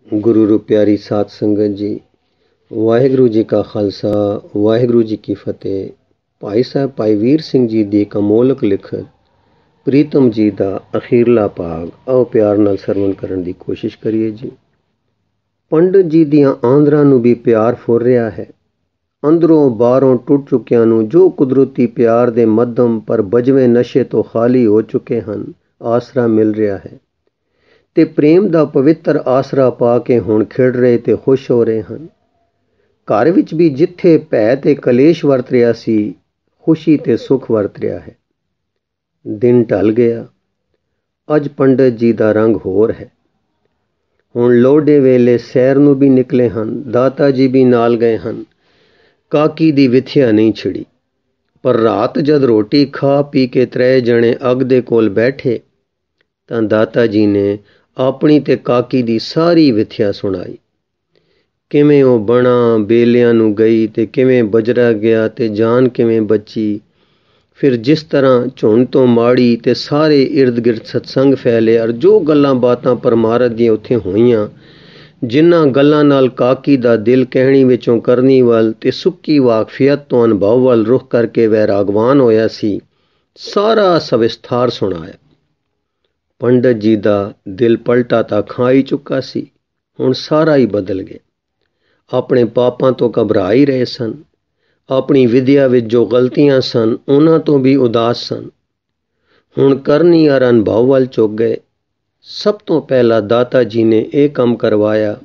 गुरु रू प्यारी सात संगत जी, वाहिगुरु जी का खालसा वाहिगुरु जी की फतेह। भाई साहब भाई वीर सिंह जी ਦੀ ਇੱਕ ਅਮੋਲਕ ਲਿਖਤ ਪ੍ਰੀਤਮ ਜੀ ਦਾ ਅਖੀਰਲਾ ਭਾਗ ਆਓ ਪਿਆਰ ਨਾਲ ਸਰਵਣ ਕਰਨ ਦੀ ਕੋਸ਼ਿਸ਼ ਕਰੀਏ ਜੀ। ਪੰਡਤ ਜੀ ਦੀਆਂ ਆਂਦਰਾਂ ਨੂੰ ਵੀ ਪਿਆਰ ਫੁਰ ਰਿਹਾ ਹੈ। ਅੰਦਰੋਂ ਬਾਹਰੋਂ ਟੁੱਟ ਚੁੱਕਿਆਂ ਨੂੰ ਜੋ ਕੁਦਰਤੀ ਪਿਆਰ ਦੇ ਮੱਧਮ ਪਰ ਬਜਵੇਂ ਨਸ਼ੇ ਤੋਂ ਖਾਲੀ ਹੋ ਚੁੱਕੇ ਹਨ ਆਸਰਾ ਮਿਲ ਰਿਹਾ ਹੈ ਤੇ ਪ੍ਰੇਮ ਦਾ ਪਵਿੱਤਰ ਆਸਰਾ ਪਾ ਕੇ ਹੁਣ ਖਿੜ ਰਹੇ ਤੇ ਖੁਸ਼ ਹੋ ਰਹੇ ਹਨ। ਘਰ ਵਿੱਚ ਵੀ ਜਿੱਥੇ ਭੈ ਤੇ ਕਲੇਸ਼ ਵਰਤ ਰਿਹਾ ਸੀ, ਖੁਸ਼ੀ ਤੇ ਸੁੱਖ ਵਰਤ ਰਿਹਾ ਹੈ। ਦਿਨ ਢਲ ਗਿਆ। ਅੱਜ ਪੰਡਤ ਜੀ ਦਾ ਰੰਗ ਹੋਰ ਹੈ। ਹੁਣ ਲੋਡੇ ਵੇਲੇ ਸੈਰ ਨੂੰ ਵੀ ਨਿਕਲੇ ਹਨ। ਦਾਤਾ ਜੀ ਵੀ ਨਾਲ ਗਏ ਹਨ। ਕਾਕੀ ਦੀ ਵਿਥਿਆ ਨਹੀਂ ਛਿੜੀ, ਪਰ ਰਾਤ ਜਦ ਰੋਟੀ ਖਾ ਪੀ ਕੇ ਤਰੇ ਜਣੇ ਅੱਗ ਦੇ ਕੋਲ ਬੈਠੇ ਤਾਂ ਦਾਤਾ ਜੀ ਨੇ ਆਪਣੀ ਤੇ ਕਾਕੀ ਦੀ ਸਾਰੀ ਵਿਥਿਆ ਸੁਣਾਈ। ਕਿਵੇਂ ਉਹ ਬਣਾ ਬੇਲਿਆਂ ਨੂੰ ਗਈ ਤੇ ਕਿਵੇਂ ਬਜਰਾ ਗਿਆ ਤੇ ਜਾਨ ਕਿਵੇਂ ਬਚੀ। ਫਿਰ ਜਿਸ ਤਰ੍ਹਾਂ ਝੁੰਡ ਤੋਂ ਮਾੜੀ ਤੇ ਸਾਰੇ ਇਰਦ ਗਿਰਦ ਸਤਸੰਗ ਫੈਲੇ ਔਰ ਜੋ ਗੱਲਾਂ ਬਾਤਾਂ ਪਰਮਾਰਥ ਦੀਆਂ ਉੱਥੇ ਹੋਈਆਂ, ਜਿਨ੍ਹਾਂ ਗੱਲਾਂ ਨਾਲ ਕਾਕੀ ਦਾ ਦਿਲ ਕਹਿਣੀ ਵਿੱਚੋਂ ਕਰਨੀ ਵੱਲ ਤੇ ਸੁੱਕੀ ਵਾਕਫੀਅਤ ਤੋਂ ਅਨੁਭਵ ਵੱਲ ਰੁਖ ਕਰਕੇ ਵੈਰਾਗਵਾਨ ਹੋਇਆ ਸੀ, ਸਾਰਾ ਸਵਿਸਥਾਰ ਸੁਣਾਇਆ। ਪੰਡਤ ਜੀ ਦਾ ਦਿਲ ਪਲਟਾ ਤਾਂ ਖਾ ਹੀ ਚੁੱਕਾ ਸੀ, ਹੁਣ ਸਾਰਾ ਹੀ ਬਦਲ ਗਿਆ। ਆਪਣੇ ਪਾਪਾਂ ਤੋਂ ਘਬਰਾ ਹੀ ਰਹੇ ਸਨ। ਆਪਣੀ ਵਿਦਿਆ ਵਿੱਚ ਜੋ ਗਲਤੀਆਂ ਸਨ ਉਹਨਾਂ ਤੋਂ ਵੀ ਉਦਾਸ ਸਨ। ਹੁਣ ਕਰਨੀ ਔਰ ਅਨੁਭਵ ਵੱਲ ਝੁਕ ਗਏ। ਸਭ ਤੋਂ ਪਹਿਲਾਂ ਦਾਤਾ ਜੀ ਨੇ ਇਹ ਕੰਮ ਕਰਵਾਇਆ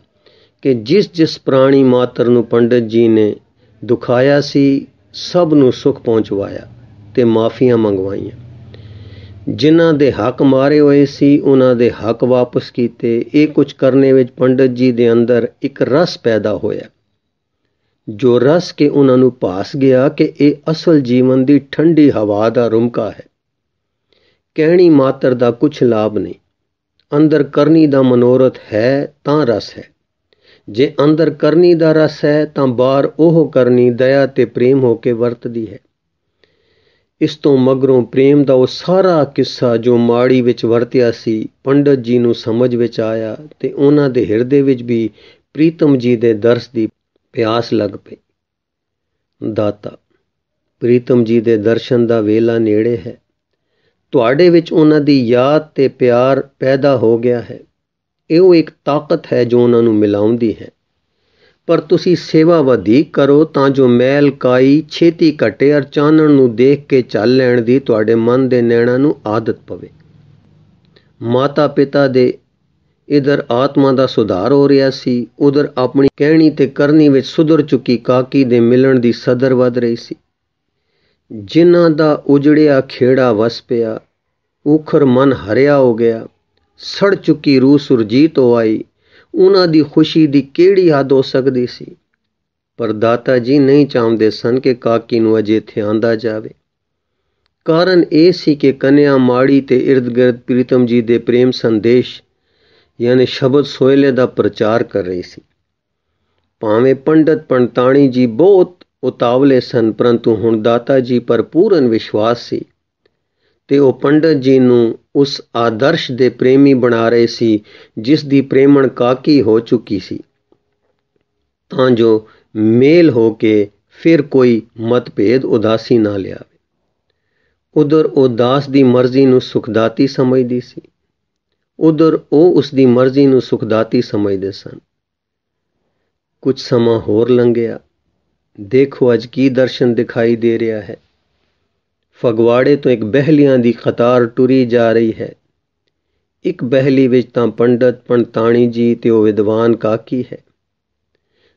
ਕਿ ਜਿਸ ਪ੍ਰਾਣੀ ਮਾਤਰ ਨੂੰ ਪੰਡਤ ਜੀ ਨੇ ਦੁਖਾਇਆ ਸੀ, ਸਭ ਨੂੰ ਸੁੱਖ ਪਹੁੰਚਵਾਇਆ ਤੇ ਮਾਫੀਆਂ ਮੰਗਵਾਈਆਂ। ਜਿਨ੍ਹਾਂ ਦੇ ਹੱਕ ਮਾਰੇ ਹੋਏ ਸੀ ਉਹਨਾਂ ਦੇ ਹੱਕ ਵਾਪਸ ਕੀਤੇ। ਇਹ ਕੁਝ ਕਰਨੇ ਵਿੱਚ ਪੰਡਤ ਜੀ ਦੇ ਅੰਦਰ ਇੱਕ ਰਸ ਪੈਦਾ ਹੋਇਆ, ਜੋ ਰਸ ਕੇ ਉਹਨਾਂ ਨੂੰ ਭਾਸ ਗਿਆ ਕਿ ਇਹ ਅਸਲ ਜੀਵਨ ਦੀ ਠੰਡੀ ਹਵਾ ਦਾ ਰੁਮਕਾ ਹੈ। ਕਹਿਣੀ ਮਾਤਰ ਦਾ ਕੁਝ ਲਾਭ ਨਹੀਂ। ਅੰਦਰ ਕਰਨੀ ਦਾ ਮਨੋਰਥ ਹੈ ਤਾਂ ਰਸ ਹੈ। ਜੇ ਅੰਦਰ ਕਰਨੀ ਦਾ ਰਸ ਹੈ ਤਾਂ ਬਾਹਰ ਉਹ ਕਰਨੀ ਦਇਆ ਤੇ ਪ੍ਰੇਮ ਹੋ ਕੇ ਵਰਤਦੀ ਹੈ। ਇਸ ਤੋਂ ਮਗਰੋਂ ਪ੍ਰੇਮ ਦਾ ਉਹ ਸਾਰਾ ਕਿੱਸਾ ਜੋ ਮਾੜੀ ਵਿੱਚ ਵਰਤਿਆ ਸੀ, ਪੰਡਤ ਜੀ ਨੂੰ ਸਮਝ ਵਿੱਚ ਆਇਆ ਤੇ ਉਹਨਾਂ ਦੇ ਹਿਰਦੇ ਵਿੱਚ ਵੀ ਪ੍ਰੀਤਮ ਜੀ ਦੇ ਦਰਸ ਦੀ ਪਿਆਸ ਲੱਗ ਪਈ। ਦਾਤਾ, ਪ੍ਰੀਤਮ ਜੀ ਦੇ ਦਰਸ਼ਨ ਦਾ ਵੇਲਾ ਨੇੜੇ ਹੈ। ਤੁਹਾਡੇ ਵਿੱਚ ਉਹਨਾਂ ਦੀ ਯਾਦ ਤੇ ਪਿਆਰ ਪੈਦਾ ਹੋ ਗਿਆ ਹੈ। ਇਹੋ ਇੱਕ ਤਾਕਤ ਹੈ ਜੋ ਉਹਨਾਂ ਨੂੰ ਮਿਲਾਉਂਦੀ ਹੈ। ਪਰ ਤੁਸੀਂ ਸੇਵਾ ਵਧੀਕ ਕਰੋ ਤਾਂ ਜੋ ਮੈਲ ਕਾਈ ਛੇਤੀ ਘਟੇ ਔਰ ਚਾਨਣ ਨੂੰ ਦੇਖ ਕੇ ਚੱਲ ਲੈਣ ਦੀ ਤੁਹਾਡੇ ਮਨ ਦੇ ਨੈਣਾਂ ਨੂੰ ਆਦਤ ਪਵੇ। ਮਾਤਾ ਪਿਤਾ ਦੇ ਇਧਰ ਆਤਮਾ ਦਾ ਸੁਧਾਰ ਹੋ ਰਿਹਾ ਸੀ, ਉਧਰ ਆਪਣੀ ਕਹਿਣੀ ਤੇ ਕਰਨੀ ਵਿੱਚ ਸੁਧਰ ਚੁੱਕੀ ਕਾਕੀ ਦੇ ਮਿਲਣ ਦੀ ਸਦਰ ਵੱਧ ਰਹੀ ਸੀ। ਜਿਨ੍ਹਾਂ ਦਾ ਉਜੜਿਆ ਖੇੜਾ ਵਸ ਪਿਆ, ਉਖਰ ਮਨ ਹਰਿਆ ਹੋ ਗਿਆ, ਸੜ ਚੁੱਕੀ ਰੂਹ ਸੁਰਜੀਤ ਹੋ ਆਈ, ਉਹਨਾਂ ਦੀ ਖੁਸ਼ੀ ਦੀ ਕਿਹੜੀ ਹੱਦ ਹੋ ਸਕਦੀ ਸੀ। ਪਰ ਦਾਤਾ ਜੀ ਨਹੀਂ ਚਾਹੁੰਦੇ ਸਨ ਕਿ ਕਾਕੀ ਨੂੰ ਅਜੇ ਇੱਥੇ ਆਂਦਾ ਜਾਵੇ। ਕਾਰਨ ਇਹ ਸੀ ਕਿ ਕੰਨਿਆ ਮਾੜੀ ਤੇ ਇਰਦ ਗਿਰਦ ਪ੍ਰੀਤਮ ਜੀ ਦੇ ਪ੍ਰੇਮ ਸੰਦੇਸ਼ ਯਾਨੀ ਸ਼ਬਦ ਸੋਹਿਲੇ ਦਾ ਪ੍ਰਚਾਰ ਕਰ ਰਹੀ ਸੀ। ਭਾਵੇਂ ਪੰਡਤ ਪੰਡਤਾਣੀ ਜੀ ਬਹੁਤ ਉਤਾਵਲੇ ਸਨ, ਪਰੰਤੂ ਹੁਣ ਦਾਤਾ ਜੀ ਪਰ ਪੂਰਨ ਵਿਸ਼ਵਾਸ ਸੀ ਤੇ ਉਹ ਪੰਡਤ ਜੀ ਨੂੰ ਉਸ ਆਦਰਸ਼ ਦੇ ਪ੍ਰੇਮੀ ਬਣਾ ਰਹੇ ਸੀ ਜਿਸ ਦੀ ਪ੍ਰੇਮਣ ਕਾਕੀ ਹੋ ਚੁੱਕੀ ਸੀ, ਤਾਂ ਜੋ ਮੇਲ ਹੋ ਕੇ ਫਿਰ ਕੋਈ ਮਤਭੇਦ ਉਦਾਸੀ ਨਾ ਲਿਆਵੇ। ਉਧਰ ਉਹ ਦਾਸ ਦੀ ਮਰਜ਼ੀ ਨੂੰ ਸੁਖਦਾਤੀ ਸਮਝਦੀ ਸੀ, ਉਧਰ ਉਹ ਉਸ ਦੀ ਮਰਜ਼ੀ ਨੂੰ ਸੁਖਦਾਤੀ ਸਮਝਦੇ ਸਨ। ਕੁਝ ਸਮਾਂ ਹੋਰ ਲੰਘਿਆ। ਦੇਖੋ ਅੱਜ ਕੀ ਦਰਸ਼ਨ ਦਿਖਾਈ ਦੇ ਰਿਹਾ ਹੈ। ਫਗਵਾੜੇ ਤੋਂ ਇੱਕ ਬਹਿਲੀਆਂ ਦੀ ਕਤਾਰ ਟੁਰੀ ਜਾ ਰਹੀ ਹੈ। ਇੱਕ ਬਹਿਲੀ ਵਿੱਚ ਤਾਂ ਪੰਡਤ ਪੰਡਤਾਣੀ ਜੀ ਤੇ ਉਹ ਵਿਦਵਾਨ ਕਾਕੀ ਹੈ।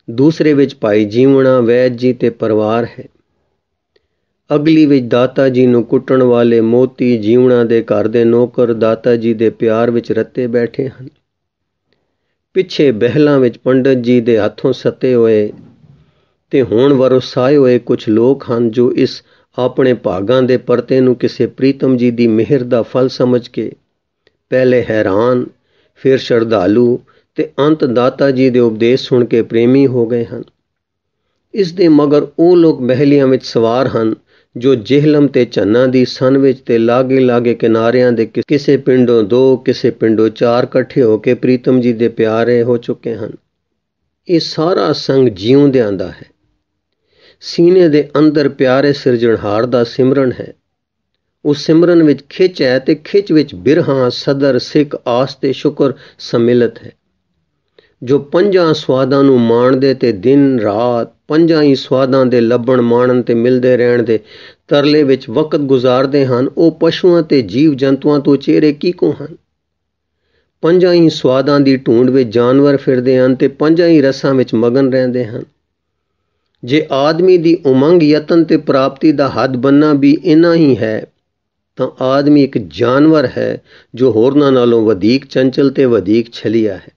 ਦੂਸਰੇ ਵਿੱਚ ਭਾਈ ਜੀਵਣਾ ਵੈਦ ਜੀ ਤੇ ਪਰਿਵਾਰ ਹੈ। ਅਗਲੀ ਵਿੱਚ ਦਾਤਾ ਜੀ ਨੂੰ ਕੁੱਟਣ ਵਾਲੇ ਮੋਤੀ ਜੀਵਣਾ ਦੇ ਘਰ ਦੇ ਨੌਕਰ ਦਾਤਾ ਜੀ ਦੇ ਪਿਆਰ ਵਿੱਚ ਰੱਤੇ ਬੈਠੇ ਹਨ। ਪਿੱਛੇ ਬਹਿਲਾਂ ਵਿੱਚ ਪੰਡਤ ਜੀ ਦੇ ਹੱਥੋਂ ਸੱਤੇ ਹੋਏ ਤੇ ਹੁਣ ਵਰਸਾਏ ਹੋਏ ਕੁਝ ਲੋਕ ਹਨ ਜੋ ਇਸ ਆਪਣੇ ਭਾਗਾਂ ਦੇ ਪਰਤੇ ਨੂੰ ਕਿਸੇ ਪ੍ਰੀਤਮ ਜੀ ਦੀ ਮਿਹਰ ਦਾ ਫਲ ਸਮਝ ਕੇ ਪਹਿਲੇ ਹੈਰਾਨ, ਫਿਰ ਸ਼ਰਧਾਲੂ ਤੇ ਅੰਤ ਦਾਤਾ ਜੀ ਦੇ ਉਪਦੇਸ਼ ਸੁਣ ਕੇ ਪ੍ਰੇਮੀ ਹੋ ਗਏ ਹਨ। ਇਸ ਦੇ ਮਗਰ ਉਹ ਲੋਕ ਮਹਿਲੀਆਂ ਵਿੱਚ ਸਵਾਰ ਹਨ ਜੋ ਜਿਹਲਮ ਤੇ ਝੰਨਾ ਦੀ ਸਨ ਵਿੱਚ ਤੇ ਲਾਗੇ ਕਿਨਾਰਿਆਂ ਦੇ ਕਿਸੇ ਪਿੰਡੋਂ 2 ਕਿਸੇ ਪਿੰਡੋਂ 4 ਇਕੱਠੇ ਹੋ ਕੇ ਪ੍ਰੀਤਮ ਜੀ ਦੇ ਪਿਆਰੇ ਹੋ ਚੁੱਕੇ ਹਨ। ਇਹ ਸਾਰਾ ਸੰਗ ਜਿਉਂਦਿਆਂ ਦਾ ਹੈ। ਸੀਨੇ ਦੇ ਅੰਦਰ ਪਿਆਰੇ ਸਿਰਜਣਹਾਰ ਦਾ ਸਿਮਰਨ ਹੈ। ਉਸ ਸਿਮਰਨ ਵਿੱਚ ਖਿੱਚ ਹੈ ਤੇ ਖਿੱਚ ਵਿੱਚ ਬਿਰਹਾ, ਸਦਰ, ਸਿੱਖ, ਆਸ ਤੇ ਸ਼ੁਕਰ ਸਮਿਲਿਤ ਹੈ। ਜੋ 5 ਸਵਾਦਾਂ ਨੂੰ ਮਾਣਦੇ ਤੇ ਦਿਨ ਰਾਤ 5 ਹੀ ਸਵਾਦਾਂ ਦੇ ਲੱਭਣ, ਮਾਣਨ ਤੇ ਮਿਲਦੇ ਰਹਿਣ ਦੇ ਤਰਲੇ ਵਿੱਚ ਵਕਤ ਗੁਜ਼ਾਰਦੇ ਹਨ, ਉਹ ਪਸ਼ੂਆਂ ਤੇ ਜੀਵ ਜੰਤੂਆਂ ਤੋਂ ਚਿਹਰੇ ਕਿਕੋ ਹਨ। 5 ਹੀ ਸਵਾਦਾਂ ਦੀ ਢੂੰਡ ਵਿੱਚ ਜਾਨਵਰ ਫਿਰਦੇ ਹਨ ਤੇ 5 ਹੀ ਰਸਾਂ ਵਿੱਚ ਮਗਨ ਰਹਿੰਦੇ ਹਨ। ਜੇ ਆਦਮੀ ਦੀ ਉਮੰਗ, ਯਤਨ ਤੇ ਪ੍ਰਾਪਤੀ ਦਾ ਹੱਦ ਬੰਨਾ ਵੀ ਇੰਨਾ ਹੀ ਹੈ ਤਾਂ ਆਦਮੀ ਇੱਕ ਜਾਨਵਰ ਹੈ ਜੋ ਹੋਰਨਾਂ ਨਾਲੋਂ ਵਧੇਕ ਚੰਚਲ ਤੇ ਵਧੇਕ ਛਲੀਆ ਹੈ।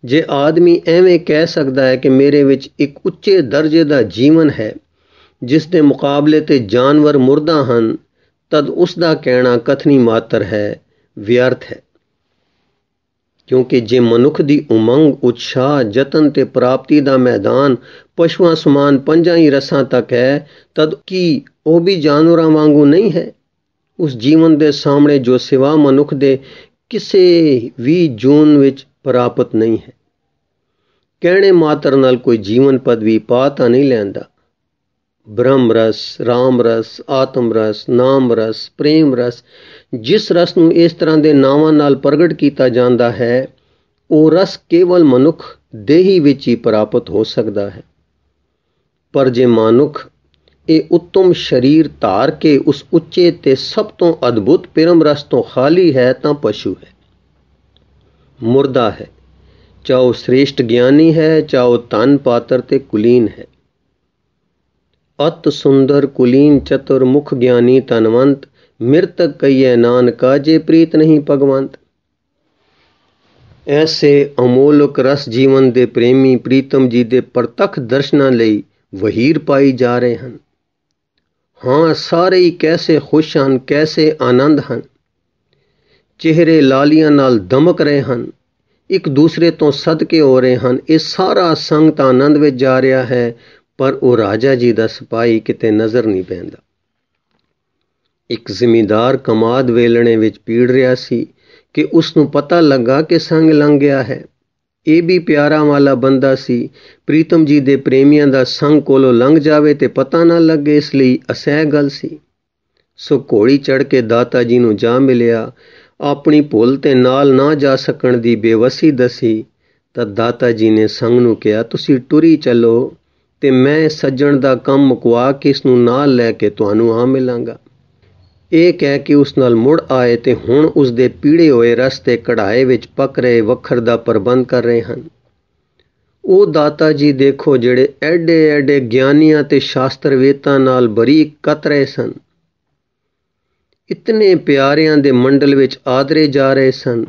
ਜੇ ਆਦਮੀ ਐਵੇਂ ਕਹਿ ਸਕਦਾ ਹੈ ਕਿ ਮੇਰੇ ਵਿੱਚ ਇੱਕ ਉੱਚੇ ਦਰਜੇ ਦਾ ਜੀਵਨ ਹੈ ਜਿਸ ਦੇ ਮੁਕਾਬਲੇ ਤੇ ਜਾਨਵਰ ਮੁਰਦਾ ਹਨ, ਤਦ ਉਸ ਦਾ ਕਹਿਣਾ ਕਥਨੀ ਮਾਤਰ ਹੈ, ਵਿਅਰਥ ਹੈ। ਕਿਉਂਕਿ ਜੇ ਮਨੁੱਖ ਦੀ ਉਮੰਗ, ਉਤਸ਼ਾਹ, ਯਤਨ ਤੇ ਪ੍ਰਾਪਤੀ ਦਾ ਮੈਦਾਨ ਪਸ਼ੂਆਂ ਸਮਾਨ 5 ਹੀ ਰਸਾਂ ਤੱਕ ਹੈ, ਤਦ ਕੀ ਉਹ ਵੀ ਜਾਨਵਰਾਂ ਵਾਂਗੂ ਨਹੀਂ ਹੈ? ਉਸ ਜੀਵਨ ਦੇ ਸਾਹਮਣੇ ਜੋ ਸਿਵਾ ਮਨੁੱਖ ਦੇ ਕਿਸੇ ਵੀ ਜੂਨ ਵਿੱਚ ਪ੍ਰਾਪਤ ਨਹੀਂ ਹੈ। ਕਹਿਣੇ ਮਾਤਰ ਨਾਲ ਕੋਈ ਜੀਵਨ ਪਦਵੀ ਪਾ ਤਾਂ ਨਹੀਂ ਲੈਂਦਾ। ਬ੍ਰਹਮ ਰਸ, ਰਾਮ ਰਸ, ਆਤਮ ਰਸ, ਨਾਮ ਰਸ, ਪ੍ਰੇਮ ਰਸ, ਜਿਸ ਰਸ ਨੂੰ ਇਸ ਤਰ੍ਹਾਂ ਦੇ ਨਾਵਾਂ ਨਾਲ ਪ੍ਰਗਟ ਕੀਤਾ ਜਾਂਦਾ ਹੈ, ਉਹ ਰਸ ਕੇਵਲ ਮਨੁੱਖ ਦੇਹੀ ਵਿੱਚ ਹੀ ਪ੍ਰਾਪਤ ਹੋ ਸਕਦਾ ਹੈ। ਪਰ ਜੇ ਮਨੁੱਖ ਇਹ ਉੱਤਮ ਸਰੀਰ ਧਾਰ ਕੇ ਉਸ ਉੱਚੇ ਤੇ ਸਭ ਤੋਂ ਅਦਭੁਤ ਪ੍ਰੇਮ ਰਸ ਤੋਂ ਖਾਲੀ ਹੈ ਤਾਂ ਪਸ਼ੂ ਹੈ, ਮੁਰਦਾ ਹੈ। ਚਾਹੇ ਉਹ ਸ੍ਰੇਸ਼ਟ ਗਿਆਨੀ ਹੈ, ਚਾਹੇ ਉਹ ਧਨ ਪਾਤਰ ਤੇ ਕੁਲੀਨ ਹੈ। ਅਤ ਸੁੰਦਰ ਕੁਲੀਨ ਚਤੁਰ ਮੁਖ ਗਿਆਨੀ ਧਨਵੰਤ, ਮਿਰਤਕ ਕਹੀਏ ਨਾਨਕਾ ਜੇ ਪ੍ਰੀਤ ਨਹੀਂ ਭਗਵੰਤ। ਐਸੇ ਅਮੋਲਕ ਰਸ ਜੀਵਨ ਦੇ ਪ੍ਰੇਮੀ ਪ੍ਰੀਤਮ ਜੀ ਦੇ ਪ੍ਰਤੱਖ ਦਰਸ਼ਨਾਂ ਲਈ ਵਹੀਰ ਪਾਈ ਜਾ ਰਹੇ ਹਨ। ਹਾਂ, ਸਾਰੇ ਹੀ ਕੈਸੇ ਖੁਸ਼ ਹਨ, ਕੈਸੇ ਆਨੰਦ ਹਨ। ਚਿਹਰੇ ਲਾਲੀਆਂ ਨਾਲ ਦਮਕ ਰਹੇ ਹਨ, ਇੱਕ ਦੂਸਰੇ ਤੋਂ ਸਦਕੇ ਹੋ ਰਹੇ ਹਨ। ਇਹ ਸਾਰਾ ਸੰਗ ਤਾਂ ਆਨੰਦ ਵਿੱਚ ਜਾ ਰਿਹਾ ਹੈ, ਪਰ ਉਹ ਰਾਜਾ ਜੀ ਦਾ ਸਿਪਾਹੀ ਕਿਤੇ ਨਜ਼ਰ ਨਹੀਂ ਪੈਂਦਾ। ਇੱਕ ਜ਼ਿਮੀਂਦਾਰ ਕਮਾਦ ਵੇਲਣੇ ਵਿੱਚ ਪੀੜ ਰਿਹਾ ਸੀ ਕਿ ਉਸ ਨੂੰ ਪਤਾ ਲੱਗਾ ਕਿ ਸੰਗ ਲੰਘ ਗਿਆ ਹੈ। ਇਹ ਵੀ ਪਿਆਰਾਂ ਵਾਲਾ ਬੰਦਾ ਸੀ। ਪ੍ਰੀਤਮ ਜੀ ਦੇ ਪ੍ਰੇਮੀਆਂ ਦਾ ਸੰਗ ਕੋਲੋਂ ਲੰਘ ਜਾਵੇ ਤੇ ਪਤਾ ਨਾ ਲੱਗੇ, ਇਸ ਲਈ ਅਸਹਿ ਗੱਲ ਸੀ। ਸੋ ਘੋੜੀ ਚੜ੍ਹ ਕੇ ਦਾਤਾ ਜੀ ਨੂੰ ਜਾ ਮਿਲਿਆ। ਆਪਣੀ ਭੁੱਲ ਤੇ ਨਾਲ ਨਾ ਜਾ ਸਕਣ ਦੀ ਬੇਵਸੀ ਦੱਸੀ ਤਾਂ ਦਾਤਾ ਜੀ ਨੇ ਸੰਗ ਨੂੰ ਕਿਹਾ, ਤੁਸੀਂ ਟੁਰੀ ਚੱਲੋ ਤੇ ਮੈਂ ਸੱਜਣ ਦਾ ਕੰਮ ਮੁਕਵਾ ਕੇ ਇਸ ਨੂੰ ਨਾਲ ਲੈ ਕੇ ਤੁਹਾਨੂੰ ਆ ਮਿਲਾਂਗਾ। ਇਹ ਕਹਿ ਕੇ ਉਸ ਨਾਲ ਮੁੜ ਆਏ ਤੇ ਹੁਣ ਉਸ ਦੇ ਪੀੜੇ ਹੋਏ ਰਸ ਤੇ ਕੜਾਏ ਵਿੱਚ ਪੱਕ ਰਹੇ ਵੱਖਰ ਦਾ ਪ੍ਰਬੰਧ ਕਰ ਰਹੇ ਹਨ। ਉਹ ਦਾਤਾ ਜੀ ਦੇਖੋ ਜਿਹੜੇ ਐਡੇ ਐਡੇ ਗਿਆਨੀਆਂ ਤੇ ਸ਼ਾਸਤਰ ਵੇਤਾਂ ਨਾਲ ਬਰੀਕ ਕੱਤ ਰਹੇ ਸਨ, ਇਤਨੇ ਪਿਆਰਿਆਂ ਦੇ ਮੰਡਲ ਵਿੱਚ ਆਦਰੇ ਜਾ ਰਹੇ ਸਨ,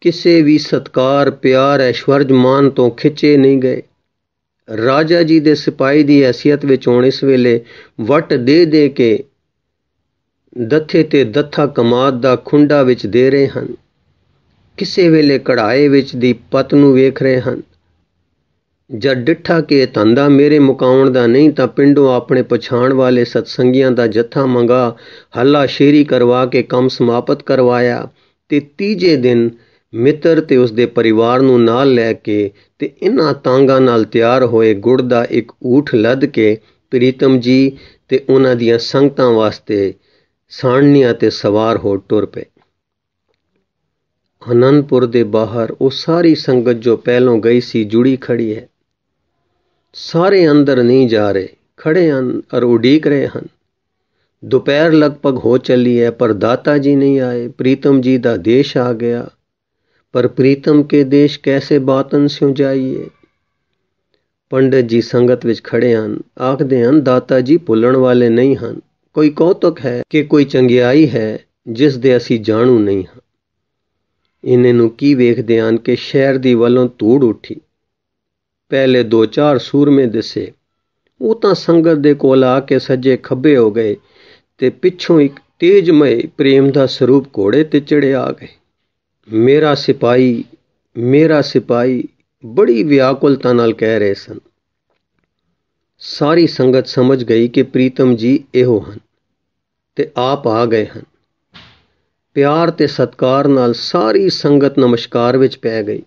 ਕਿਸੇ ਵੀ ਸਤਕਾਰ, ਪਿਆਰ, ਐਸ਼ਵਰਜ ਮਾਨ ਤੋਂ ਖਿੱਚੇ ਨਹੀਂ ਗਏ। ਰਾਜਾ ਜੀ ਦੇ ਸਿਪਾਹੀ ਦੀ ਹੈਸੀਅਤ ਵਿੱਚ ਹੁਣ ਇਸ ਵੇਲੇ ਵੱਟ ਦੇ ਦੇ ਕੇ ਦੱਥੇ ਤੇ ਦੱਥਾ ਕਮਾਦ ਦਾ ਖੁੰਡਾ ਵਿੱਚ ਦੇ ਰਹੇ ਹਨ। ਕਿਸੇ ਵੇਲੇ ਕੜਾਏ ਵਿੱਚ ਦੀ ਪੱਤ ਨੂੰ ਵੇਖ ਰਹੇ ਹਨ। ਜਦ ਡਿੱਠਾ ਕਿ ਇਹ ਧੰਦਾ ਮੇਰੇ ਮੁਕਾਉਣ ਦਾ ਨਹੀਂ ਤਾਂ ਪਿੰਡੋਂ ਆਪਣੇ ਪਛਾਣ ਵਾਲੇ ਸਤਸੰਗੀਆਂ ਦਾ ਜੱਥਾ ਮੰਗਾ ਹੱਲਾ ਸ਼ੇਰੀ ਕਰਵਾ ਕੇ ਕੰਮ ਸਮਾਪਤ ਕਰਵਾਇਆ ਤੇ ਤੀਜੇ ਦਿਨ ਮਿੱਤਰ ਤੇ ਉਸਦੇ ਪਰਿਵਾਰ ਨੂੰ ਨਾਲ ਲੈ ਕੇ ਤੇ ਇਹਨਾਂ ਤਾਂਗਾਂ ਨਾਲ ਤਿਆਰ ਹੋਏ ਗੁੜ ਦਾ ਇੱਕ ਊਠ ਲੱਦ ਕੇ ਪ੍ਰੀਤਮ ਜੀ ਤੇ ਉਹਨਾਂ ਦੀਆਂ ਸੰਗਤਾਂ ਵਾਸਤੇ ਸਾਣਨੀਆਂ ਤੇ ਸਵਾਰ ਹੋ ਟੁਰ ਪਏ। ਆਨੰਦਪੁਰ ਦੇ ਬਾਹਰ ਉਹ ਸਾਰੀ ਸੰਗਤ ਜੋ ਪਹਿਲੋਂ ਗਈ ਸੀ ਜੁੜੀ ਖੜੀ ਹੈ। ਸਾਰੇ ਅੰਦਰ ਨਹੀਂ ਜਾ ਰਹੇ, ਖੜੇ ਹਨ ਔਰ ਉਡੀਕ ਰਹੇ ਹਨ। ਦੁਪਹਿਰ ਲਗਭਗ ਹੋ ਚੱਲੀ ਹੈ ਪਰ ਦਾਤਾ ਜੀ ਨਹੀਂ ਆਏ। ਪ੍ਰੀਤਮ ਜੀ ਦਾ ਦੇਸ਼ ਆ ਗਿਆ, ਪਰ ਪ੍ਰੀਤਮ ਕੇ ਦੇਸ਼ ਕੈਸੇ ਬਾਤਨ ਸਿਉ ਜਾਈਏ। ਪੰਡਤ ਜੀ ਸੰਗਤ ਵਿੱਚ ਖੜੇ ਹਨ, ਆਖਦੇ ਹਨ ਦਾਤਾ ਜੀ ਭੁੱਲਣ ਵਾਲੇ ਨਹੀਂ ਹਨ। ਕੋਈ ਕੌਤਕ ਹੈ ਕਿ ਕੋਈ ਚੰਗਿਆਈ ਹੈ ਜਿਸ ਦੇ ਅਸੀਂ ਜਾਣੂ ਨਹੀਂ ਹਾਂ। ਇਹਨੇ ਨੂੰ ਕੀ ਵੇਖਦੇ ਹਨ ਕਿ ਸ਼ਹਿਰ ਦੀ ਵੱਲੋਂ ਧੂੜ ਉੱਠੀ। ਪਹਿਲੇ 2-4 ਸੂਰਮੇ ਦਿਸੇ, ਉਹ ਤਾਂ ਸੰਗਤ ਦੇ ਕੋਲ ਆ ਕੇ ਸੱਜੇ ਖੱਬੇ ਹੋ ਗਏ ਤੇ ਪਿੱਛੋਂ ਇੱਕ ਤੇਜਮਈ ਪ੍ਰੇਮ ਦਾ ਸਰੂਪ ਘੋੜੇ ਤੇ ਚੜ੍ਹੇ ਆ ਗਏ। ਮੇਰਾ ਸਿਪਾਹੀ, ਮੇਰਾ ਸਿਪਾਹੀ, ਬੜੀ ਵਿਆਕੁਲਤਾ ਨਾਲ ਕਹਿ ਰਹੇ ਸਨ। ਸਾਰੀ ਸੰਗਤ ਸਮਝ ਗਈ ਕਿ ਪ੍ਰੀਤਮ ਜੀ ਇਹੋ ਹਨ ਤੇ ਆਪ ਆ ਗਏ ਹਨ। ਪਿਆਰ ਤੇ ਸਤਿਕਾਰ ਨਾਲ ਸਾਰੀ ਸੰਗਤ ਨਮਸਕਾਰ ਵਿੱਚ ਪੈ ਗਈ।